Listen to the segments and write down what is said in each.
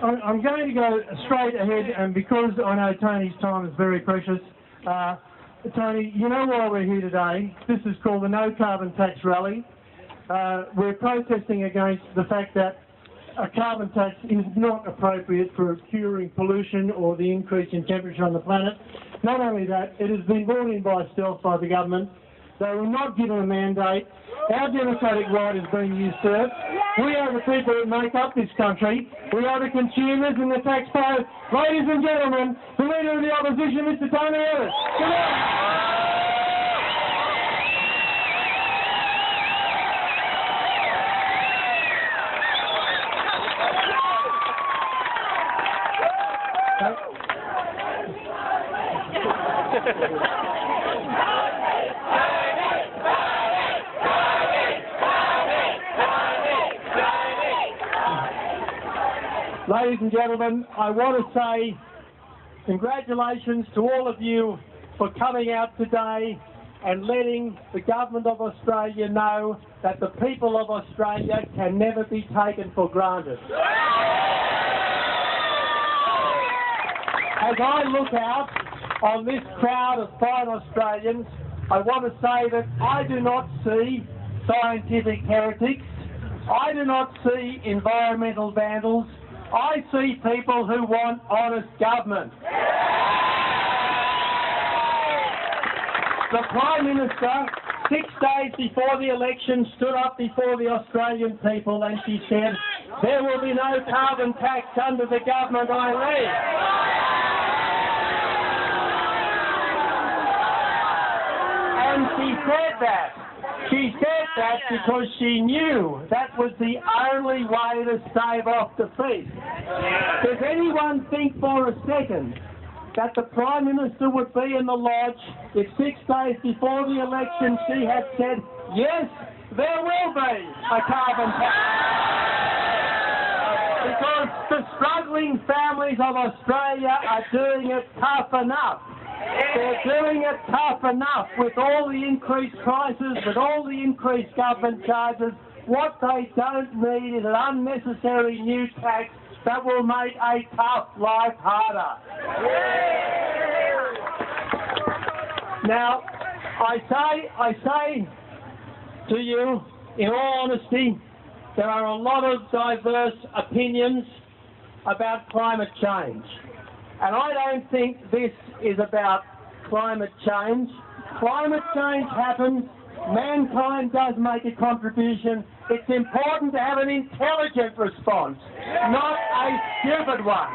I'm going to go straight ahead, and because I know Tony's time is very precious, Tony, you know why we're here today. This is called the No Carbon Tax Rally. We're protesting against the fact that a carbon tax is not appropriate for curing pollution or the increase in temperature on the planet. Not only that, it has been brought in by stealth by the government. They were not given a mandate. Our democratic right is being usurped. We are the people that make up this country. We are the consumers and the taxpayers. Ladies and gentlemen, the Leader of the Opposition, Mr. Tony Abbotts. Come on! Ladies and gentlemen, I want to say congratulations to all of you for coming out today and letting the Government of Australia know that the people of Australia can never be taken for granted. As I look out on this crowd of fine Australians, I want to say that I do not see scientific heretics. I do not see environmental vandals. I see people who want honest government. The Prime Minister, 6 days before the election, stood up before the Australian people and she said, "There will be no carbon tax under the government I lead." And she said that. She said that because she knew that was the only way to stave off defeat. Does anyone think for a second that the Prime Minister would be in the lodge if 6 days before the election she had said, yes, there will be a carbon tax? Because the struggling families of Australia are doing it tough enough. They're doing it tough enough with all the increased prices, with all the increased government charges. What they don't need is an unnecessary new tax that will make a tough life harder. Now, I say to you, in all honesty, there are a lot of diverse opinions about climate change. And I don't think this is about climate change. Climate change happens. Mankind does make a contribution. It's important to have an intelligent response, not a stupid one. An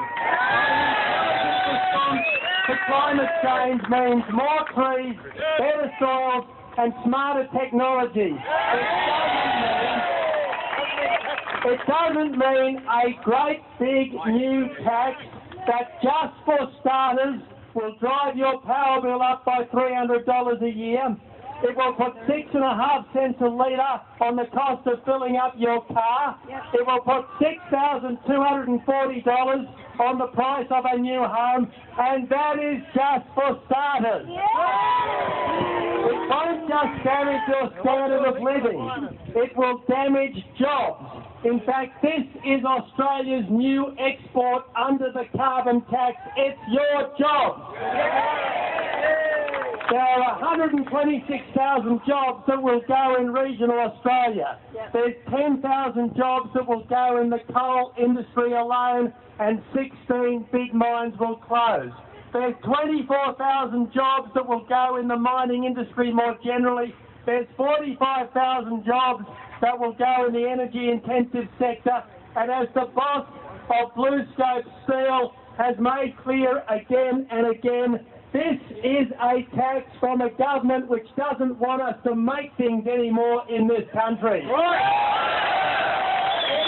intelligent response to climate change means more trees, better soils and smarter technology. It doesn't mean a great big new tax that just for starters will drive your power bill up by $300 a year. It will put 6.5 cents a litre on the cost of filling up your car. It will put $6,240 on the price of a new home, and that is just for starters. It won't just damage your standard of living. It will damage jobs. In fact, this is Australia's new export under the carbon tax. It's your job. There are 126,000 jobs that will go in regional Australia. There's 10,000 jobs that will go in the coal industry alone, and 16 big mines will close. There's 24,000 jobs that will go in the mining industry more generally. There's 45,000 jobs that will go in the energy-intensive sector. And as the boss of BlueScope Steel has made clear again and again, this is a tax from a government which doesn't want us to make things anymore in this country. It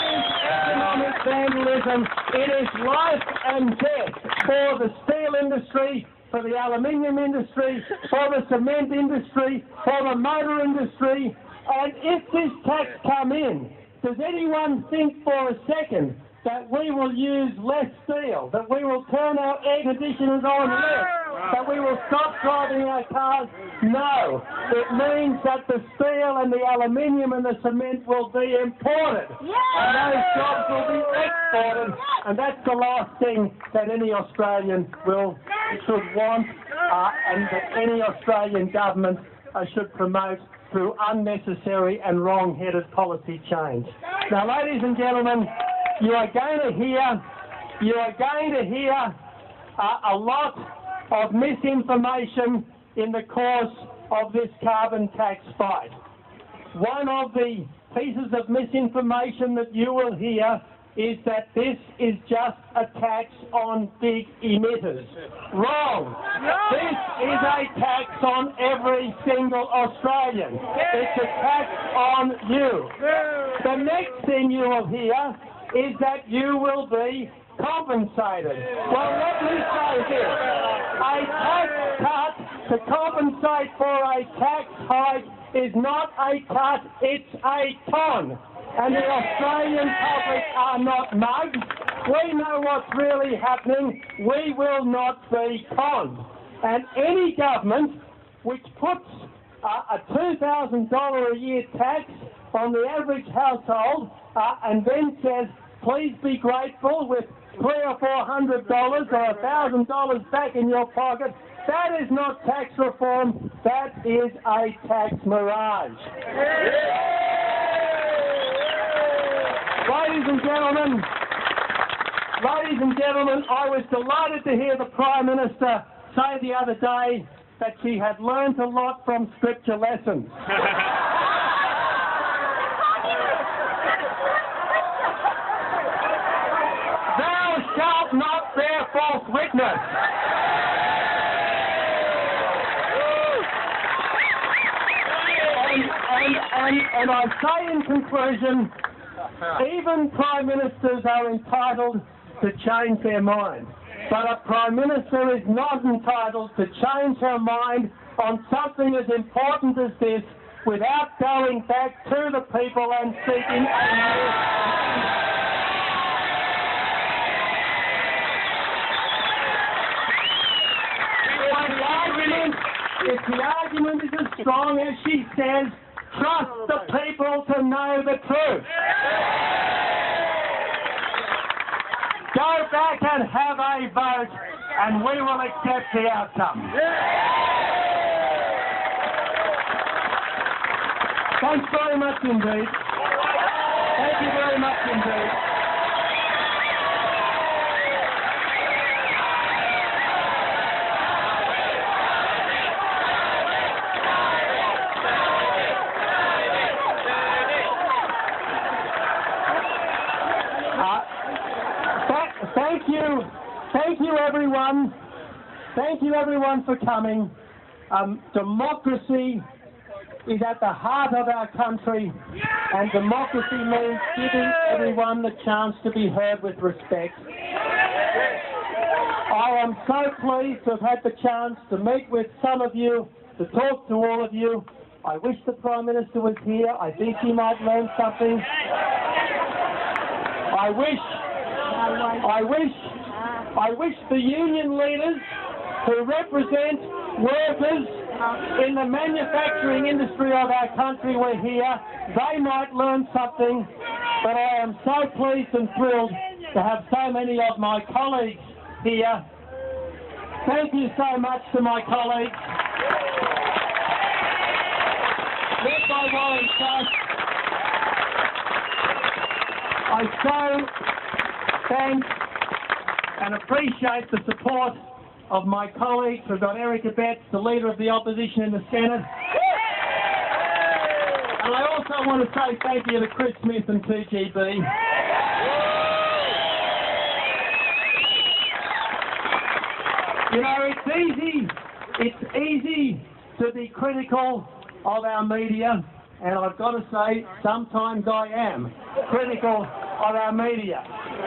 is economic vandalism. It is life and death for the steel industry, for the aluminium industry, for the cement industry, for the motor industry. And if this tax come in, does anyone think for a second that we will use less steel, that we will turn our air conditioners on less, that we will stop driving our cars? No. It means that the steel and the aluminium and the cement will be imported. And those jobs will be exported. And that's the last thing that any Australian should want and that any Australian government should promote through unnecessary and wrong-headed policy change. Now, ladies and gentlemen, you are going to hear a lot of misinformation in the course of this carbon tax fight. One of the pieces of misinformation that you will hear is that this is just a tax on big emitters. Wrong. This is a tax on every single Australian. It's a tax on you. The next thing you will hear is that you will be compensated. Well, let me say this. A tax cut to compensate for a tax hike is not a cut, it's a con. And the Australian public are not mugs. We know what's really happening. We will not be conned. And any government which puts a $2,000 a year tax on the average household and then says, please be grateful with $300 or $400 or $1,000 back in your pocket, that is not tax reform, that is a tax mirage. Ladies and gentlemen, I was delighted to hear the Prime Minister say the other day that she had learnt a lot from scripture lessons. Thou shalt not bear false witness. And I say in conclusion, even Prime Ministers are entitled to change their mind. But a Prime Minister is not entitled to change her mind on something as important as this without going back to the people and seeking a new... If the argument is as strong as she says, trust the people to know the truth. Go back and have a vote, and we will accept the outcome. Thanks very much indeed. Thank you very much indeed. Thank you everyone. Thank you everyone for coming. Democracy is at the heart of our country, and democracy means giving everyone the chance to be heard with respect. I am so pleased to have had the chance to meet with some of you, to talk to all of you. I wish the Prime Minister was here. I think he might learn something. I wish the union leaders who represent workers in the manufacturing industry of our country were here. They might learn something, but I am so pleased and thrilled to have so many of my colleagues here. Thank you so much to my colleagues. Led by Warren Sass, I so thank and appreciate the support of my colleagues. We've got Eric Abbotts, the Leader of the Opposition in the Senate. And I also want to say thank you to Chris Smith and 2GB. You know, it's easy to be critical of our media, and I've got to say, sometimes I am critical of our media.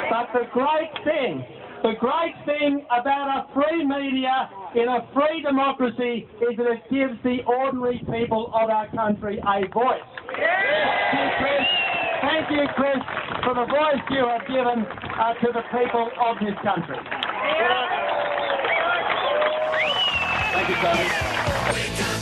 But the great thing about a free media in a free democracy is that it gives the ordinary people of our country a voice. Thank you, Chris, for the voice you have given to the people of this country. Thank you, Tony.